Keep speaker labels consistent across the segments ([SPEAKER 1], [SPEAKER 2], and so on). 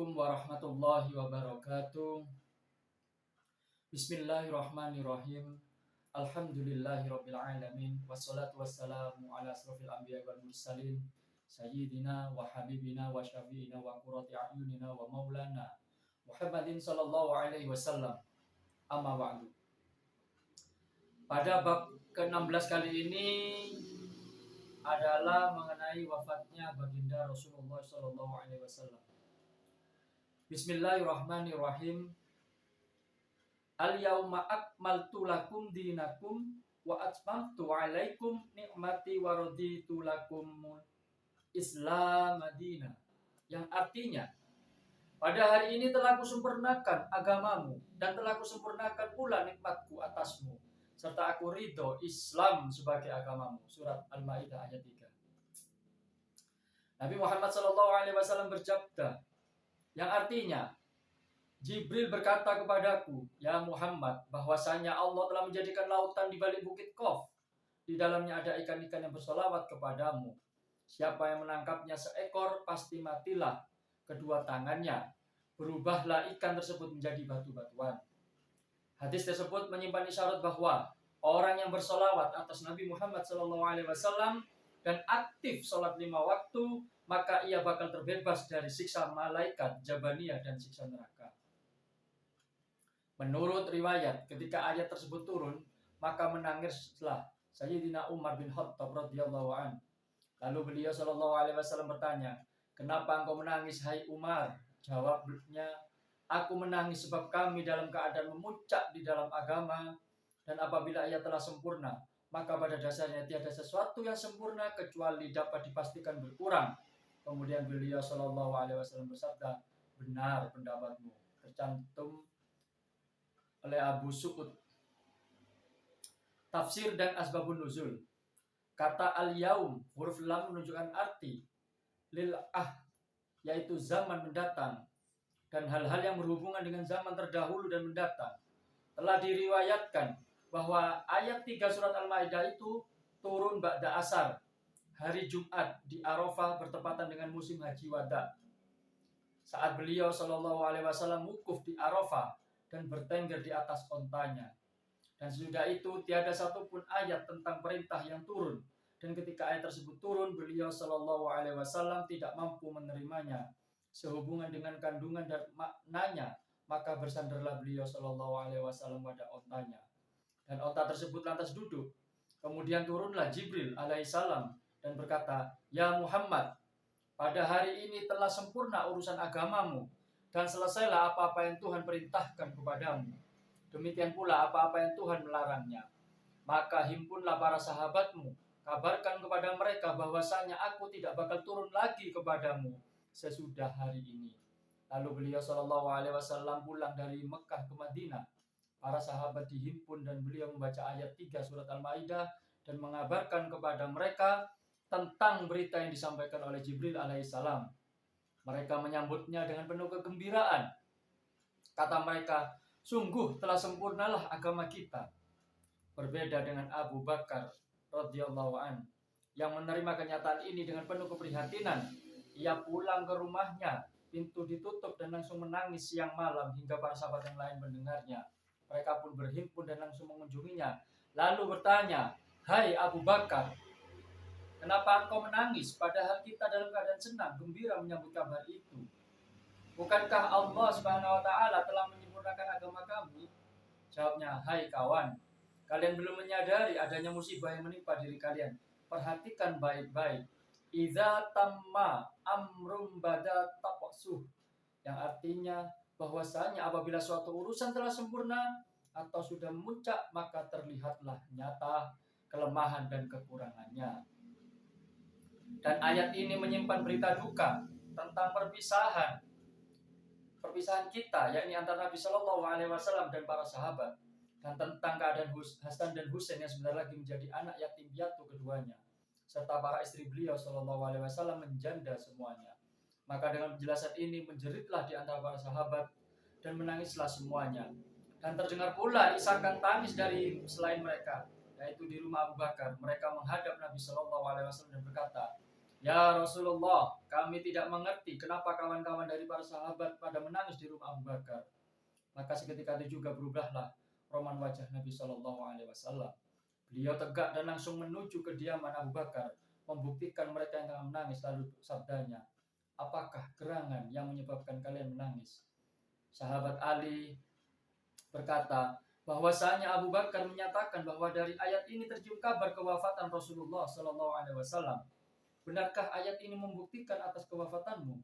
[SPEAKER 1] Assalamualaikum warahmatullahi wabarakatuh. Bismillahirrahmanirrahim. Alhamdulillahirabbil alamin wassalatu wassalamu ala asrofil anbiya'i wal mursalin sayyidina wa habibina wa syafi'ina wa qurrati a'yunina wa maulana Muhammadin sallallahu alaihi wasallam. Amma ba'du. Pada bab ke-16 kali ini adalah mengenai wafatnya baginda Rasulullah sallallahu alaihi wasallam. Bismillahirrahmanirrahim. Al-yauma akmaltu lakum dinakum wa atmamtu alaikum ni'mati wa raditu lakum Islam madina. Yang artinya, pada hari ini telah kusempurnakan agamamu dan telah kusempurnakan pula nikmatku atasmu, serta aku ridho Islam sebagai agamamu. Surat Al-Maidah ayat 3. Nabi Muhammad SAW bersabda, yang artinya, Jibril berkata kepadaku, ya Muhammad, bahwasanya Allah telah menjadikan lautan di balik bukit Qaf. Di dalamnya ada ikan-ikan yang bersolawat kepadamu. Siapa yang menangkapnya seekor, pasti matilah kedua tangannya. Berubahlah ikan tersebut menjadi batu-batuan. Hadis tersebut menyimpan isyarat bahwa orang yang bersolawat atas Nabi Muhammad SAW dan aktif sholat 5 waktu, maka ia bakal terbebas dari siksa malaikat, jabaniyah, dan siksa neraka. Menurut riwayat, ketika ayat tersebut turun, maka menangislah Sayyidina Umar bin Khattab radhiyallahu an. Lalu beliau sallallahu alaihi wasallam bertanya, "Kenapa engkau menangis, hai Umar?" Jawabnya, "Aku menangis sebab kami dalam keadaan memuncak di dalam agama, dan apabila ia telah sempurna, maka pada dasarnya tiada sesuatu yang sempurna kecuali dapat dipastikan berkurang." Kemudian beliau sallallahu alaihi wasallam bersabda, "Benar pendapatmu." Tercantum oleh Abu Su'ud. Tafsir dan asbabun nuzul. Kata al-yaum, huruf lam menunjukkan arti lil'ah, yaitu zaman mendatang, dan hal-hal yang berhubungan dengan zaman terdahulu dan mendatang. Telah diriwayatkan bahwa ayat 3 surat Al-Maidah itu turun ba'da asar, hari Jumat di Arafah bertepatan dengan musim haji wada. Saat beliau sallallahu alaihi wasallam wukuf di Arafah dan bertengger di atas ontanya. Dan sesudah itu tiada satupun ayat tentang perintah yang turun. Dan ketika ayat tersebut turun, beliau sallallahu alaihi wasallam tidak mampu menerimanya sehubungan dengan kandungan dan maknanya, maka bersandarlah beliau sallallahu alaihi wasallam pada ontanya. Dan onta tersebut lantas duduk. Kemudian turunlah Jibril alaihissalam dan berkata, "Ya Muhammad, pada hari ini telah sempurna urusan agamamu, dan selesailah apa-apa yang Tuhan perintahkan kepadamu. Demikian pula apa-apa yang Tuhan melarangnya. Maka himpunlah para sahabatmu, kabarkan kepada mereka bahwasanya aku tidak bakal turun lagi kepadamu sesudah hari ini." Lalu beliau sallallahu alaihi wasallam pulang dari Mekah ke Madinah. Para sahabat dihimpun dan beliau membaca ayat 3 surat Al-Maidah dan mengabarkan kepada mereka tentang berita yang disampaikan oleh Jibril alaihissalam. Mereka menyambutnya dengan penuh kegembiraan. Kata mereka, "Sungguh telah sempurnalah agama kita." Berbeda dengan Abu Bakar radhiyallahu an, yang menerima kenyataan ini dengan penuh keprihatinan. Ia pulang ke rumahnya, pintu ditutup dan langsung menangis siang malam hingga para sahabat yang lain mendengarnya. Mereka pun berhimpun dan langsung mengunjunginya. Lalu bertanya, "Hai Abu Bakar, kenapa engkau menangis padahal kita dalam keadaan senang, gembira menyambut kabar itu? Bukankah Allah Subhanahu wa taala telah menyempurnakan agama kami?" Jawabnya, "Hai kawan, kalian belum menyadari adanya musibah yang menimpa diri kalian. Perhatikan baik-baik. Idza tamma amrum bada taqsuh." Yang artinya bahwasanya apabila suatu urusan telah sempurna atau sudah memuncak, maka terlihatlah nyata kelemahan dan kekurangannya. Dan ayat ini menyimpan berita duka tentang perpisahan kita, yakni antara Nabi Shallallahu Alaihi Wasallam dan para sahabat, dan tentang keadaan Hasan dan Husain yang sebentar lagi menjadi anak yatim piatu keduanya, serta para istri beliau Shallallahu Alaihi Wasallam menjanda semuanya. Maka dengan penjelasan ini menjeritlah di antara para sahabat dan menangislah semuanya. Dan terdengar pula isakan tangis dari selain mereka, yaitu di rumah Abu Bakar. Mereka menghadap Nabi Shallallahu Alaihi Wasallam dan berkata, Ya Rasulullah, kami tidak mengerti kenapa kawan-kawan dari para sahabat pada menangis di rumah Abu Bakar. Maka seketika itu juga berubahlah roman wajah Nabi Shallallahu Alaihi Wasallam. Beliau tegak dan langsung menuju kediaman Abu Bakar, membuktikan mereka yang tengah menangis. Lalu sabdanya, apakah gerangan yang menyebabkan kalian menangis? Sahabat Ali berkata, bahwasanya Abu Bakar menyatakan bahwa dari ayat ini tercium kabar kewafatan Rasulullah Shallallahu Alaihi Wasallam. Benarkah ayat ini membuktikan atas kewafatanmu?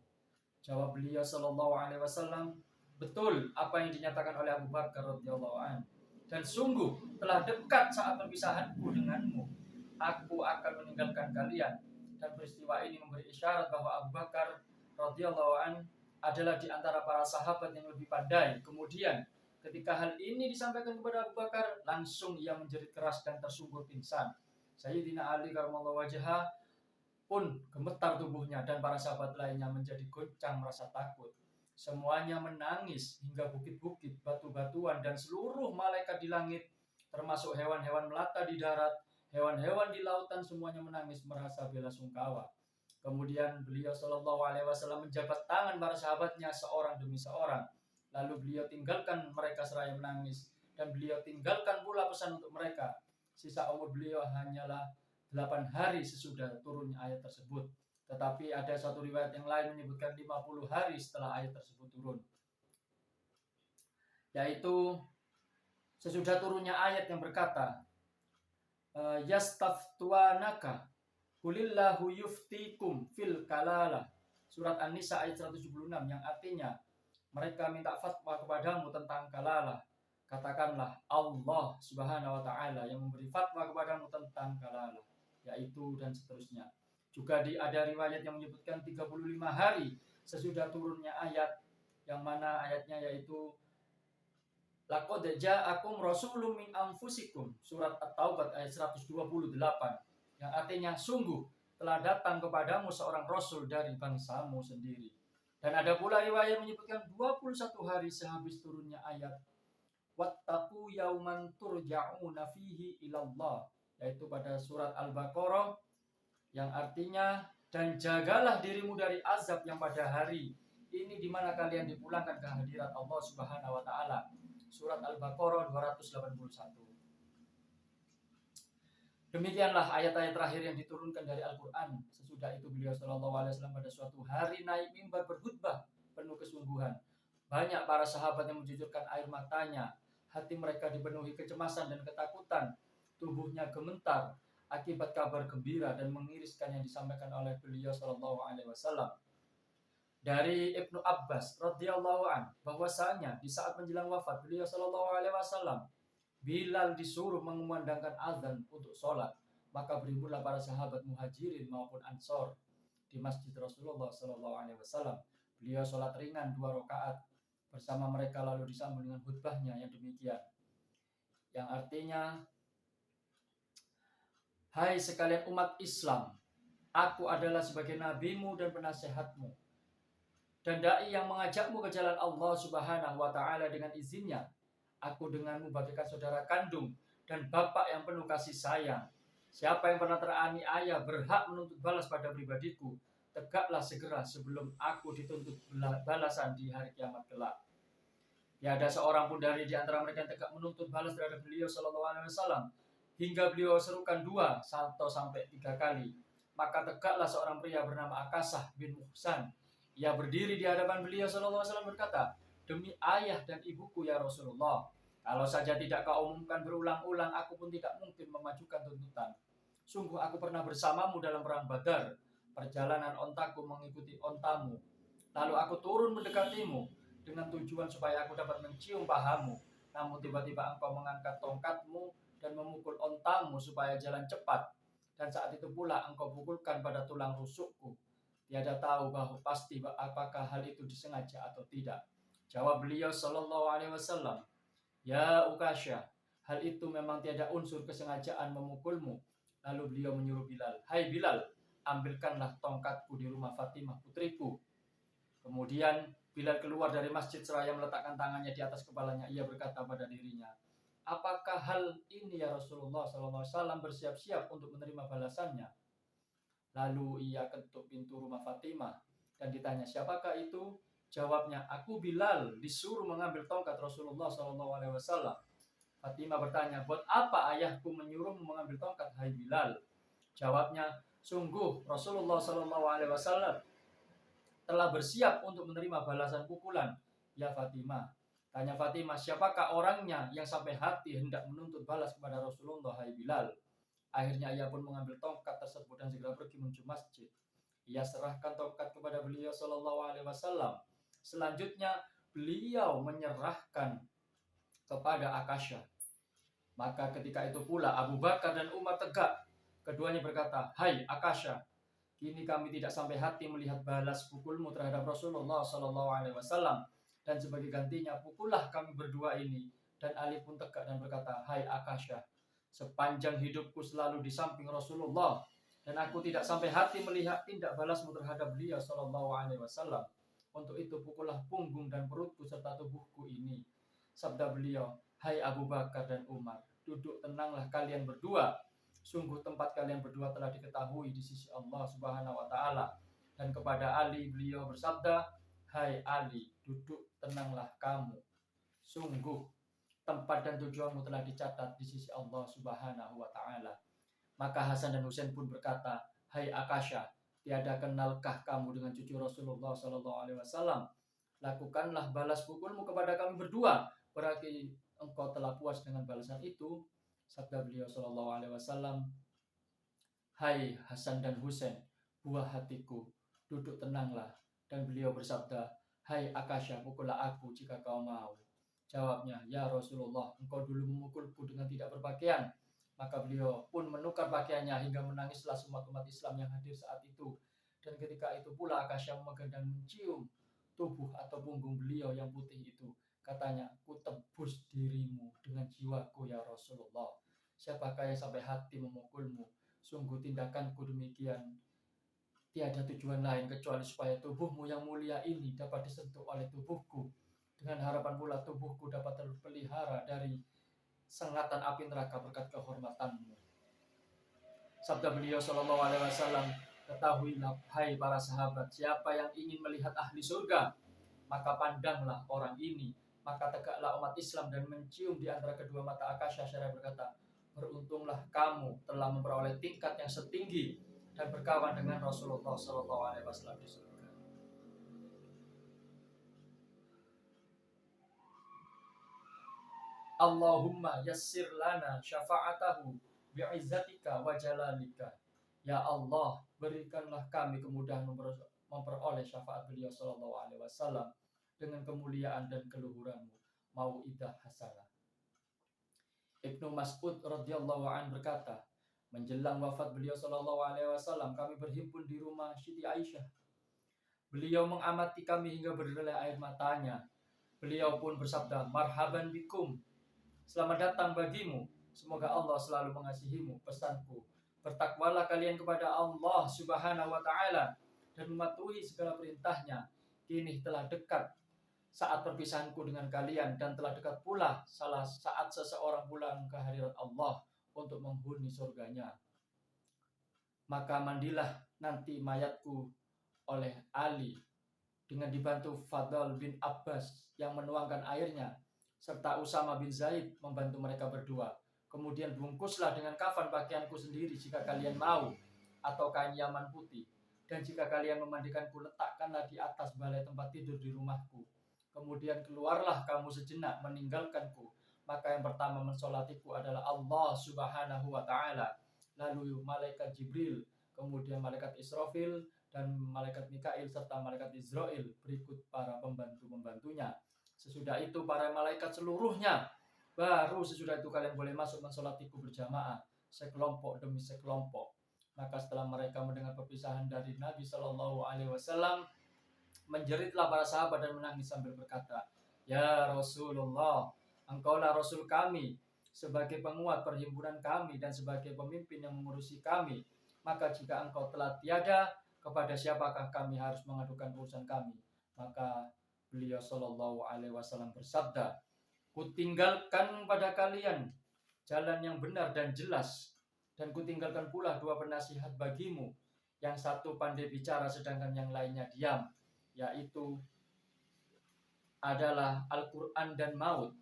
[SPEAKER 1] Jawab beliau Shallallahu Alaihi Wasallam, betul apa yang dinyatakan oleh Abu Bakar radhiyallahu an. Dan sungguh telah dekat saat perpisahanku denganmu. Aku akan meninggalkan kalian. Dan peristiwa ini memberi isyarat bahwa Abu Bakar radhiyallahu an adalah di antara para sahabat yang lebih pandai. Kemudian ketika hal ini disampaikan kepada Abu Bakar, langsung ia menjerit keras dan tersungkur pingsan. Sayyidina Ali karramallahu wajhah pun gemetar tubuhnya dan para sahabat lainnya menjadi goncang merasa takut. Semuanya menangis hingga bukit-bukit, batu-batuan dan seluruh malaikat di langit, termasuk hewan-hewan melata di darat, hewan-hewan di lautan, semuanya menangis merasa bela sungkawa. Kemudian beliau Shallallahu Alaihi Wasallam menjabat tangan para sahabatnya seorang demi seorang. Lalu beliau tinggalkan mereka seraya menangis dan beliau tinggalkan pula pesan untuk mereka. Sisa umur beliau hanyalah 8 hari sesudah turunnya ayat tersebut. Tetapi ada satu riwayat yang lain menyebutkan 50 hari setelah ayat tersebut turun. Yaitu sesudah turunnya ayat yang berkata, yastaftuanaka kulillahu yuftikum fil kalalah. Surat An-Nisa ayat 176 yang artinya mereka minta fatwa kepadamu tentang kalalah. Katakanlah Allah Subhanahu wa taala yang memberi fatwa kepadamu tentang kalalah, yaitu dan seterusnya. Juga ada riwayat yang menyebutkan 35 hari sesudah turunnya ayat, yang mana ayatnya yaitu laqad ja'akum rasulun min anfusikum, surat At-Taubah ayat 128, yang artinya sungguh telah datang kepadamu seorang rasul dari bangsamu sendiri. Dan ada pula riwayat menyebutkan 21 hari sehabis turunnya ayat wattaqu yauman turja'una fihi ilallah, yaitu pada surat Al-Baqarah, yang artinya dan jagalah dirimu dari azab yang pada hari ini di mana kalian dipulangkan ke hadirat Allah Subhanahu wa taala. Surat Al-Baqarah 281. Demikianlah ayat-ayat terakhir yang diturunkan dari Al-Qur'an. Sesudah itu beliau sallallahu alaihi wasallam pada suatu hari naik mimbar berkhutbah penuh kesungguhan. Banyak para sahabat yang menjujurkan air matanya. Hati mereka dipenuhi kecemasan dan ketakutan. Tubuhnya gemetar akibat kabar gembira dan mengiriskan yang disampaikan oleh beliau sallallahu alaihi wasallam. Dari Ibnu Abbas radhiyallahu an, bahwasanya di saat menjelang wafat beliau sallallahu alaihi wasallam, Bilal disuruh mengumandangkan azan untuk sholat. Maka berimbunlah para sahabat muhajirin maupun ansor di masjid Rasulullah sallallahu alaihi wasallam. Beliau sholat ringan 2 rakaat bersama mereka, lalu disambung dengan khutbahnya yang demikian, yang artinya, hai sekalian umat Islam, aku adalah sebagai nabimu dan penasehatmu dan dai yang mengajakmu ke jalan Allah Subhanahu wa taala dengan izinnya. Aku denganmu bagaikan saudara kandung dan bapak yang penuh kasih sayang. Siapa yang pernah teraniaya berhak menuntut balas pada pribadiku. Tegaklah segera sebelum aku dituntut balasan di hari kiamat kelak. Tiada seorang pun dari di antara mereka yang tegak menuntut balas terhadap beliau sallallahu alaihi wasallam hingga beliau serukan 2 atau sampai 3 kali. Maka tegaklah seorang pria bernama Akasah bin Muhsan. Ia berdiri di hadapan beliau sallallahu alaihi wasallam berkata, demi ayah dan ibuku ya Rasulullah, kalau saja tidak kau umumkan berulang-ulang, aku pun tidak mungkin memajukan tuntutan. Sungguh aku pernah bersamamu dalam perang Badar. Perjalanan ontaku mengikuti ontamu. Lalu aku turun mendekatimu dengan tujuan supaya aku dapat mencium pahamu. Namun tiba-tiba engkau mengangkat tongkatmu dan memukul ontamu supaya jalan cepat. Dan saat itu pula engkau pukulkan pada tulang rusukku. Tiada tahu bahwa pasti apakah hal itu disengaja atau tidak. Jawab beliau sallallahu alaihi wasallam, ya Ukasyah, hal itu memang tiada unsur kesengajaan memukulmu. Lalu beliau menyuruh Bilal, hai Bilal, ambilkanlah tongkatku di rumah Fatimah putriku. Kemudian Bilal keluar dari masjid seraya meletakkan tangannya di atas kepalanya. Ia berkata pada dirinya, apakah hal ini ya Rasulullah sallallahu alaihi wasallam bersiap-siap untuk menerima balasannya? Lalu ia ketuk pintu rumah Fatimah dan ditanya, siapakah itu? Jawabnya, aku Bilal, disuruh mengambil tongkat Rasulullah SAW. Fatimah bertanya, buat apa ayahku menyuruhmu mengambil tongkat, hai Bilal? Jawabnya, sungguh Rasulullah SAW telah bersiap untuk menerima balasan pukulan. Ya Fatimah. Tanya Fatimah, siapakah orangnya yang sampai hati hendak menuntut balas kepada Rasulullah, hai Bilal? Akhirnya ia pun mengambil tongkat tersebut dan segera pergi menuju masjid. Ia serahkan tongkat kepada beliau SAW. Selanjutnya beliau menyerahkan kepada Akasha. Maka ketika itu pula Abu Bakar dan Umar tegak. Keduanya berkata, hai Akasha, kini kami tidak sampai hati melihat balas pukulmu terhadap Rasulullah SAW. Dan sebagai gantinya pukullah kami berdua ini. Dan Ali pun tegak dan berkata, hai Akasha, sepanjang hidupku selalu di samping Rasulullah, dan aku tidak sampai hati melihat tindak balasmu terhadap beliau SAW. Untuk itu pukullah punggung dan perutku serta tubuhku ini. Sabda beliau, hai Abu Bakar dan Umar, duduk tenanglah kalian berdua. Sungguh tempat kalian berdua telah diketahui di sisi Allah Subhanahu wa Ta'ala. Dan kepada Ali beliau bersabda, hai Ali, duduk tenanglah kamu. Sungguh tempat dan tujuanmu telah dicatat di sisi Allah Subhanahu wa Ta'ala. Maka Hasan dan Husain pun berkata, hai Akasha, tiada kenalkah kamu dengan cucu Rasulullah SAW? Lakukanlah balas pukulmu kepada kami berdua, berarti engkau telah puas dengan balasan itu. Sabda beliau SAW, hai Hasan dan Husain, buah hatiku, duduk tenanglah. Dan beliau bersabda, hai Akasha, pukullah aku jika kau mau. Jawabnya, ya Rasulullah, engkau dulu memukulku dengan tidak berpakaian. Maka beliau pun menukar pakaiannya hingga menangislah semua umat Islam yang hadir saat itu. Dan ketika itu pula Akasha memegang dan mencium tubuh atau punggung beliau yang putih itu. Katanya, ku tebus dirimu dengan jiwaku ya Rasulullah. Siapakah yang sampai hati memukulmu? Sungguh tindakanku demikian tiada tujuan lain kecuali supaya tubuhmu yang mulia ini dapat disentuh oleh tubuhku. Dengan harapan pula tubuhku dapat terpelihara dari sengatan api neraka berkat kehormatanmu. Sabda beliau SAW, ketahuilah hai para sahabat, siapa yang ingin melihat ahli surga, maka pandanglah orang ini. Maka tegaklah umat Islam dan mencium di antara kedua mata Akasha seraya berkata, beruntunglah kamu telah memperoleh tingkat yang setinggi dan berkawan dengan Rasulullah SAW di surga. Allahumma yassir lana syafa'atahu bi'izzatika wa jalalika. Ya Allah, berikanlah kami kemudahan memperoleh syafaat beliau SAW dengan kemuliaan dan keluhuranmu. Mau'idah hasanah. Ibnu Mas'ud radhiyallahu anhu berkata, menjelang wafat beliau SAW, kami berhimpun di rumah Siti Aisyah. Beliau mengamati kami hingga berdoleh air matanya. Beliau pun bersabda, marhaban bikum, selamat datang bagimu. Semoga Allah selalu mengasihimu. Pesanku, bertakwalah kalian kepada Allah Subhanahu wa Ta'ala dan mematuhi segala perintahnya. Kini telah dekat saat perpisahanku dengan kalian, dan telah dekat pula saat seseorang pulang ke hadirat Allah untuk menghuni surganya. Maka mandilah nanti mayatku oleh Ali dengan dibantu Fadl bin Abbas yang menuangkan airnya, serta Usama bin Zaid membantu mereka berdua. Kemudian bungkuslah dengan kafan pakaianku sendiri jika kalian mau, atau kain yaman putih. Dan jika kalian memandikanku, letakkanlah di atas balai tempat tidur di rumahku. Kemudian keluarlah kamu sejenak meninggalkanku. Maka yang pertama mensolatiku adalah Allah Subhanahu wa Ta'ala, lalu malaikat Jibril, kemudian malaikat Israfil dan malaikat Mikail serta malaikat Israel, berikut para pembantu-pembantunya. Sesudah itu para malaikat seluruhnya. Baru sesudah itu kalian boleh masuk mensolatiku berjamaah, sekelompok demi sekelompok. Maka setelah mereka mendengar perpisahan dari Nabi SAW, menjeritlah para sahabat dan menangis sambil berkata, ya Rasulullah, engkaulah Rasul kami, sebagai penguat perhimpunan kami dan sebagai pemimpin yang mengurusi kami. Maka jika engkau telah tiada, kepada siapakah kami harus mengadukan urusan kami? Maka beliau SAW bersabda, kutinggalkan pada kalian jalan yang benar dan jelas, dan kutinggalkan pula dua penasihat bagimu. Yang satu pandai bicara sedangkan yang lainnya diam, yaitu adalah Al-Quran dan maut.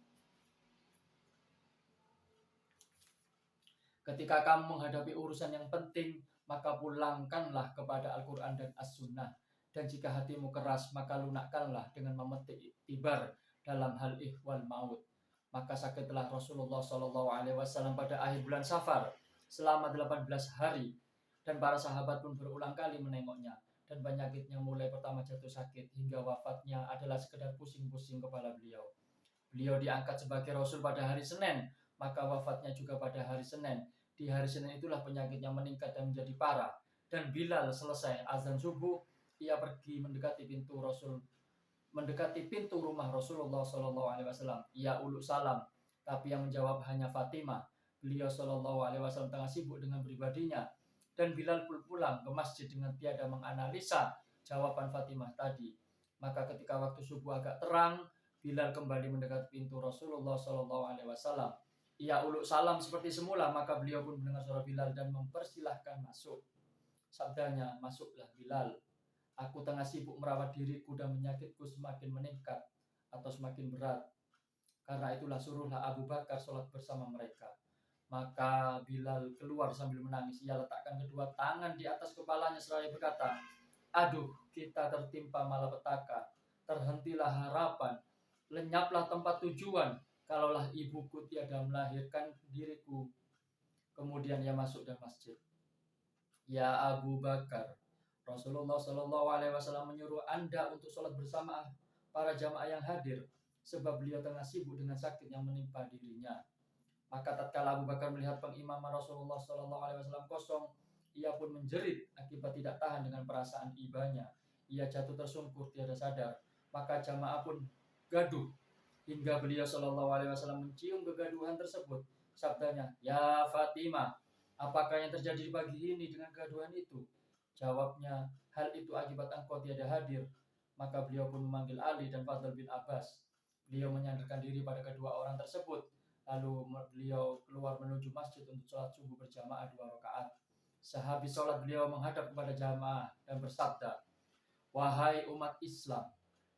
[SPEAKER 1] Ketika kamu menghadapi urusan yang penting, maka pulangkanlah kepada Al-Quran dan As-Sunnah. Dan jika hatimu keras, maka lunakkanlah dengan memetik iktibar dalam hal ihwal maut. Maka sakitlah Rasulullah SAW pada akhir bulan Safar selama 18 hari. Dan para sahabat pun berulang kali menengoknya. Dan penyakitnya mulai pertama jatuh sakit hingga wafatnya adalah sekedar pusing-pusing kepala beliau. Beliau diangkat sebagai Rasul pada hari Senin, maka wafatnya juga pada hari Senin. Di hari Senin itulah penyakitnya meningkat dan menjadi parah. Dan Bilal selesai azan subuh, ia pergi mendekati pintu rumah Rasulullah SAW. Ia uluk salam, tapi yang menjawab hanya Fatimah. Beliau SAW tengah sibuk dengan pribadinya. Dan Bilal pun pulang ke masjid dengan tiada menganalisa jawaban Fatimah tadi. Maka ketika waktu subuh agak terang, Bilal kembali mendekat pintu Rasulullah SAW. Ia uluk salam seperti semula, maka beliau pun mendengar suara Bilal dan mempersilahkan masuk. Sabdanya, masuklah Bilal. Aku tengah sibuk merawat diriku dan penyakitku semakin meningkat atau semakin berat. Karena itulah suruhlah Abu Bakar sholat bersama mereka. Maka Bilal keluar sambil menangis. Ia letakkan kedua tangan di atas kepalanya seraya berkata, aduh, kita tertimpa malapetaka. Terhentilah harapan. Lenyaplah tempat tujuan. Kalaulah ibuku tiada melahirkan diriku. Kemudian ia masuk dalam masjid. Ya Abu Bakar, Rasulullah SAW menyuruh Anda untuk sholat bersama para jamaah yang hadir, sebab beliau tengah sibuk dengan sakit yang menimpa dirinya. Maka tatkala Abu Bakar melihat pengimaman Rasulullah SAW kosong, ia pun menjerit akibat tidak tahan dengan perasaan ibanya. Ia jatuh tersungkur tiada sadar. Maka jamaah pun gaduh hingga beliau SAW mencium kegaduhan tersebut. Sabdanya, ya Fatimah, apakah yang terjadi di pagi ini dengan kegaduhan itu? Jawabnya, hal itu akibat engkau tiada hadir. Maka beliau pun memanggil Ali dan Fadl bin Abbas. Beliau menyandarkan diri pada kedua orang tersebut. Lalu beliau keluar menuju masjid untuk sholat subuh berjamaah 2 rakaat. Sehabis sholat beliau menghadap kepada jamaah dan bersabda, wahai umat Islam,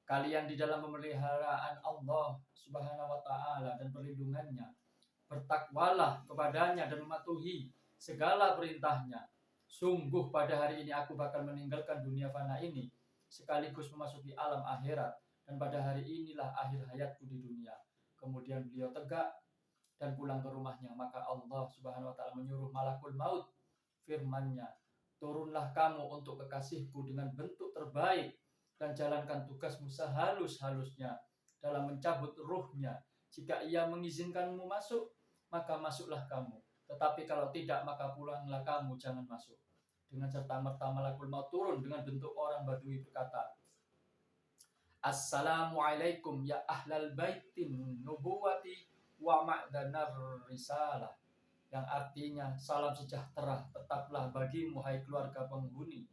[SPEAKER 1] kalian di dalam pemeliharaan Allah Subhanahu wa Ta'ala dan perlindungannya, bertakwalah kepadanya dan mematuhi segala perintahnya. Sungguh pada hari ini aku bakal meninggalkan dunia fana ini sekaligus memasuki alam akhirat, dan pada hari inilah akhir hayatku di dunia. Kemudian beliau tegak dan pulang ke rumahnya. Maka Allah Subhanahu wa Ta'ala menyuruh malakul maut, firman-Nya, turunlah kamu untuk kekasihku dengan bentuk terbaik dan jalankan tugasmu sehalus-halusnya dalam mencabut ruhnya. Jika ia mengizinkanmu masuk, maka masuklah kamu. Tetapi kalau tidak, maka pulanglah kamu, jangan masuk. Dengan serta-merta malakul maut turun dengan bentuk orang Badui berkata, Assalamualaikum ya ahlal baitin nubuwati wa ma'danar risalah. Yang artinya, salam sejahtera tetaplah bagimu hai keluarga penghuni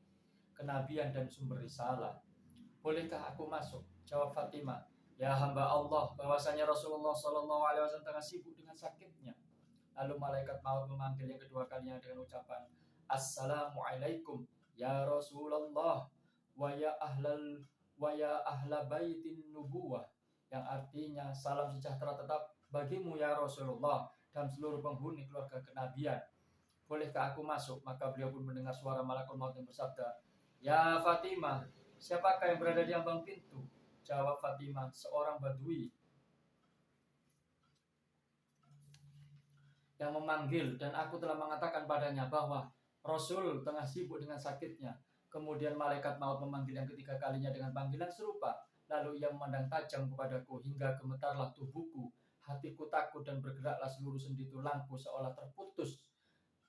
[SPEAKER 1] kenabian dan sumber risalah. Bolehkah aku masuk? Jawab Fatimah, ya hamba Allah, bahwasanya Rasulullah SAW tengah sibuk dengan sakitnya. Lalu malaikat maut memanggil yang kedua kalinya dengan ucapan, Assalamualaikum ya Rasulullah wa ya ahla baitin nubuwah. Yang artinya, salam sejahtera tetap bagimu ya Rasulullah dan seluruh penghuni keluarga kenabian. Bolehkah aku masuk? Maka beliau pun mendengar suara malakul maut yang bersabda, ya Fatimah, siapakah yang berada di ambang pintu? Jawab Fatimah, seorang Badui yang memanggil, dan aku telah mengatakan padanya bahwa Rasul tengah sibuk dengan sakitnya. Kemudian malaikat maut memanggil yang ketiga kalinya dengan panggilan serupa. Lalu ia memandang tajam kepadaku hingga gemetarlah tubuhku. Hatiku takut dan bergeraklah seluruh sendi tulangku seolah terputus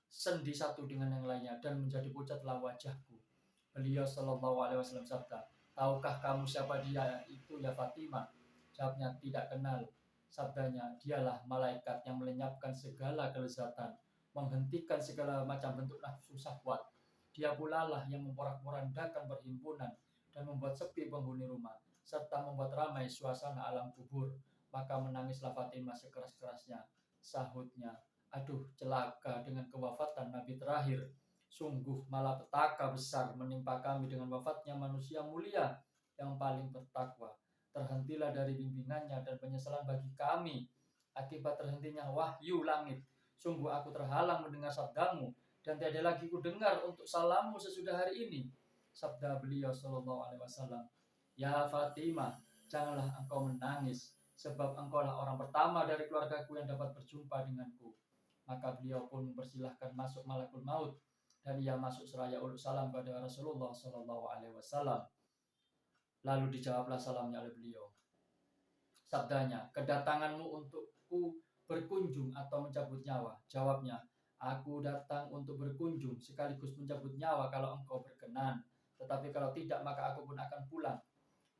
[SPEAKER 1] sendi satu dengan yang lainnya, dan menjadi pucatlah wajahku. Beliau SAW sabda, tahukah kamu siapa dia itu ya Fatimah? Jawabnya, tidak kenal. Sabdanya, dialah malaikat yang melenyapkan segala kelezatan, menghentikan segala macam bentuk nafsu syahwat. Dia pula lah yang memporak-porandakan perhimpunan dan membuat sepi penghuni rumah, serta membuat ramai suasana alam kubur. Maka menangislah Fatimah sekeras-kerasnya. Sahutnya, aduh celaka dengan kewafatan Nabi terakhir. Sungguh malapetaka besar menimpa kami dengan wafatnya manusia mulia yang paling bertakwa. Terhentilah dari bimbingannya dan penyesalan bagi kami akibat terhentinya wahyu langit. Sungguh aku terhalang mendengar sabdamu dan tiada lagi ku dengar untuk salammu sesudah hari ini. Sabda beliau sallallahu alaihi wasallam, ya Fatimah, janganlah engkau menangis, sebab engkaulah orang pertama dari keluargaku yang dapat berjumpa denganku. Maka beliau pun mempersilahkan masuk malakul maut, dan ia masuk seraya uluk salam pada Rasulullah sallallahu alaihi wasallam. Lalu dijawablah salamnya oleh beliau. Sabdanya, kedatanganmu untukku berkunjung atau mencabut nyawa? Jawabnya, aku datang untuk berkunjung sekaligus mencabut nyawa kalau engkau berkenan. Tetapi kalau tidak, maka aku pun akan pulang.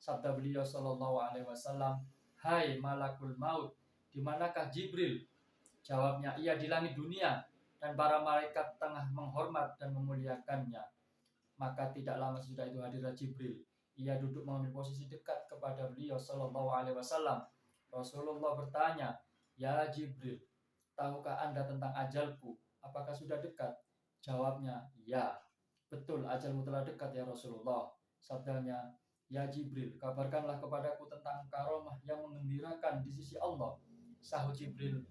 [SPEAKER 1] Sabda beliau sallallahu alaihi wasallam, hai malakul maut, di manakah Jibril? Jawabnya, ia di langit dunia dan para malaikat tengah menghormat dan memuliakannya. Maka tidak lama sesudah itu hadirlah Jibril. Ia duduk mengambil posisi dekat kepada beliau sallallahu alaihi wasallam. Rasulullah bertanya, ya Jibril, tahukah Anda tentang ajalku? Apakah sudah dekat? Jawabnya, ya, betul ajalmu telah dekat ya Rasulullah. Sabdanya, ya Jibril, kabarkanlah kepadaku tentang karomah yang menggembirakan di sisi Allah. Sahut Jibril,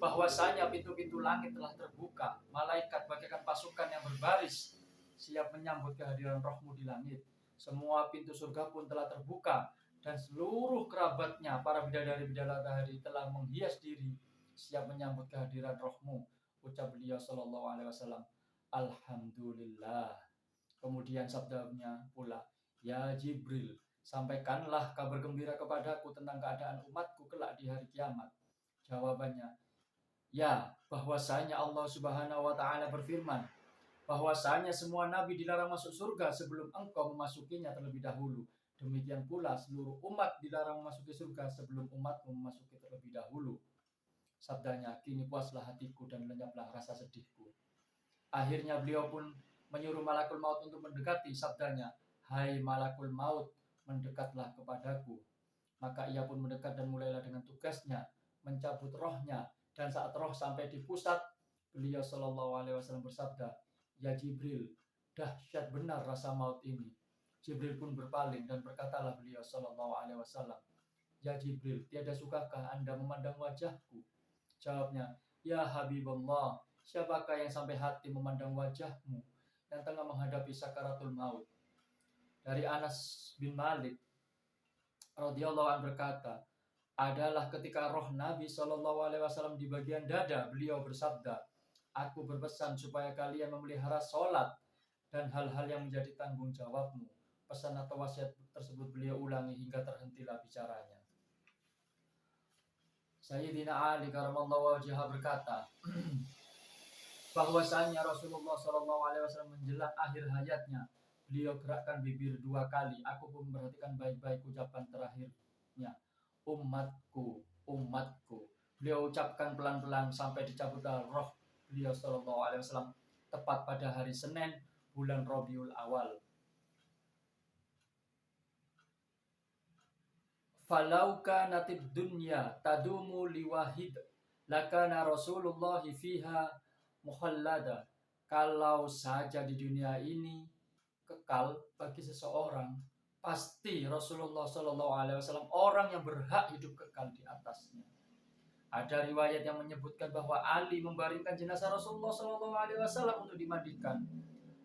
[SPEAKER 1] bahwasanya pintu-pintu langit telah terbuka, malaikat bagaikan pasukan yang berbaris siap menyambut kehadiran rohmu di langit. Semua pintu surga pun telah terbuka dan seluruh kerabatnya, para bidadari-bidadari telah menghias diri siap menyambut kehadiran rohmu. Ucap beliau sallallahu alaihi wasallam, alhamdulillah. Kemudian sabdanya pula, ya Jibril, sampaikanlah kabar gembira kepadaku tentang keadaan umatku kelak di hari kiamat. Jawabannya, ya, bahwasanya Allah Subhanahu wa taala berfirman, bahwasanya semua nabi dilarang masuk surga sebelum engkau memasukinya terlebih dahulu. Demikian pula seluruh umat dilarang memasuki surga sebelum umatmu memasuki terlebih dahulu. Sabdanya, kini puaslah hatiku dan lenyaplah rasa sedihku. Akhirnya beliau pun menyuruh malakul maut untuk mendekati. Sabdanya, hai malakul maut, mendekatlah kepadaku. Maka ia pun mendekat dan mulailah dengan tugasnya mencabut rohnya. Dan saat roh sampai di pusat, beliau sallallahu alaihi wasallam bersabda, ya Jibril, dahsyat benar rasa maut ini. Jibril pun berpaling dan berkatalah beliau sallallahu alaihi wasallam, ya Jibril, tiada sukakah Anda memandang wajahku? Jawabnya, ya Habibullah, siapakah yang sampai hati memandang wajahmu yang tengah menghadapi sakaratul maut? Dari Anas bin Malik radhiyallahu anhu berkata, adalah ketika roh Nabi sallallahu alaihi wasallam di bagian dada, beliau bersabda, aku berpesan supaya kalian memelihara sholat dan hal-hal yang menjadi tanggung jawabmu. Pesan atau wasiat tersebut beliau ulangi hingga terhentilah bicaranya. Sayyidina Ali karamallahu wajhah berkata, bahwasanya Rasulullah sallallahu alaihi wasallam menjelang akhir hayatnya, beliau gerakkan bibir 2 kali. Aku pun memperhatikan baik-baik ucapan terakhirnya, umatku, umatku. Beliau ucapkan pelan-pelan sampai dicabutlah roh beliau sallallahu alaihi wasallam tepat pada hari Senin bulan Rabiul Awal. Falau kanatid dunya tadumu liwahid lakana Rasulullah fiha mukhallada. Kalau saja di dunia ini kekal bagi seseorang, pasti Rasulullah sallallahu alaihi wasallam orang yang berhak hidup kekal di atasnya. Ada riwayat yang menyebutkan bahwa Ali membaringkan jenazah Rasulullah sallallahu alaihi wasallam untuk dimandikan.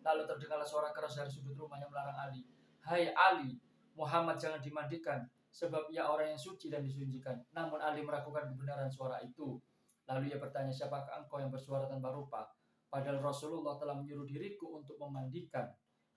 [SPEAKER 1] Lalu terdengarlah suara keras dari sudut rumah yang melarang Ali, hai Ali, Muhammad jangan dimandikan, sebab ia orang yang suci dan disucikan. Namun Ali meragukan kebenaran suara itu. Lalu ia bertanya, siapakah engkau yang bersuara tanpa rupa? Padahal Rasulullah telah menyuruh diriku untuk memandikan.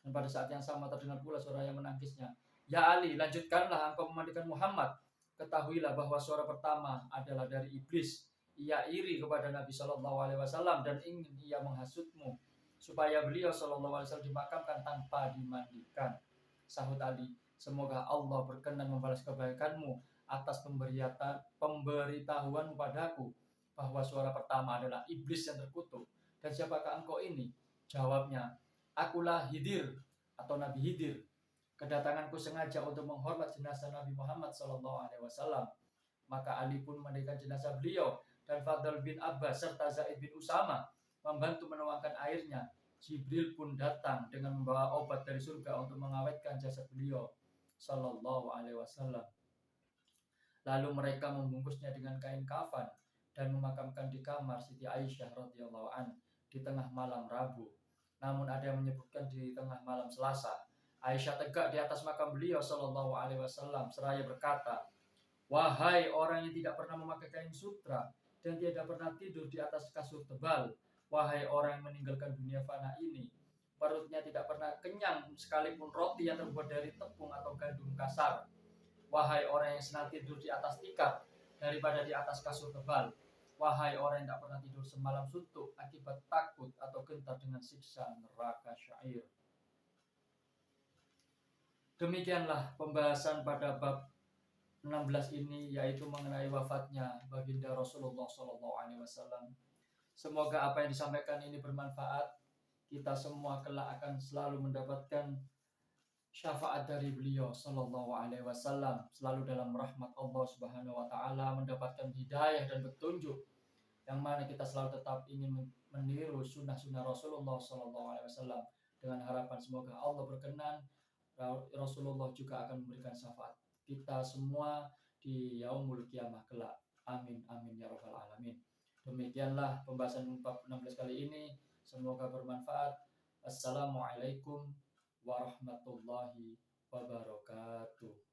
[SPEAKER 1] Dan pada saat yang sama terdengar pula suara yang menangisnya, ya Ali, lanjutkanlah engkau memandikan Muhammad. Ketahuilah bahwa suara pertama adalah dari iblis. Ia iri kepada Nabi Shallallahu Alaihi Wasallam dan ingin ia menghasutmu supaya beliau Shallallahu Alaihi Wasallam dimakamkan tanpa dimandikan. Sahut Ali, semoga Allah berkenan membalas kebaikanmu atas pemberitahuan padaku bahwa suara pertama adalah iblis yang terkutuk. Dan siapakah engkau ini? Jawabnya, akulah Hidir atau Nabi Hidir. Kedatanganku sengaja untuk menghormat jenazah Nabi Muhammad SAW. Maka Ali pun memandikan jenazah beliau dan Fadl bin Abbas serta Zaid bin Usama. membantu menuangkan airnya. Jibril pun datang dengan membawa obat dari surga untuk mengawetkan jasad beliau sallallahu alaihi wasallam. Lalu mereka membungkusnya dengan kain kafan dan memakamkan di kamar Siti Aisyah radhiyallahu an di tengah malam Rabu. Namun ada yang menyebutkan di tengah malam Selasa. Aisyah tegak di atas makam beliau sallallahu alaihi wasallam seraya berkata, "Wahai orang yang tidak pernah memakai kain sutra dan tidak pernah tidur di atas kasur tebal, wahai orang yang meninggalkan dunia fana ini, perutnya tidak pernah kenyang sekalipun roti yang terbuat dari tepung atau gandum kasar. Wahai orang yang senang tidur di atas tikar daripada di atas kasur tebal. Wahai orang yang tak pernah tidur semalam suntuk akibat takut atau gentar dengan siksa neraka syair." Demikianlah pembahasan pada bab 16 ini, yaitu mengenai wafatnya baginda Rasulullah SAW. Semoga apa yang disampaikan ini bermanfaat. Kita semua kelak akan selalu mendapatkan syafaat dari beliau sallallahu alaihi wasallam, selalu dalam rahmat Allah Subhanahu wa taala, mendapatkan hidayah dan petunjuk, yang mana kita selalu tetap ingin meniru sunnah-sunnah Rasulullah sallallahu alaihi wasallam, dengan harapan semoga Allah berkenan, Rasulullah juga akan memberikan syafaat kita semua di yaumul kiamah kelak. Amin amin ya rabbal alamin. Demikianlah pembahasan bab 16 kali ini, semoga bermanfaat. Assalamualaikum warahmatullahi wabarakatuh.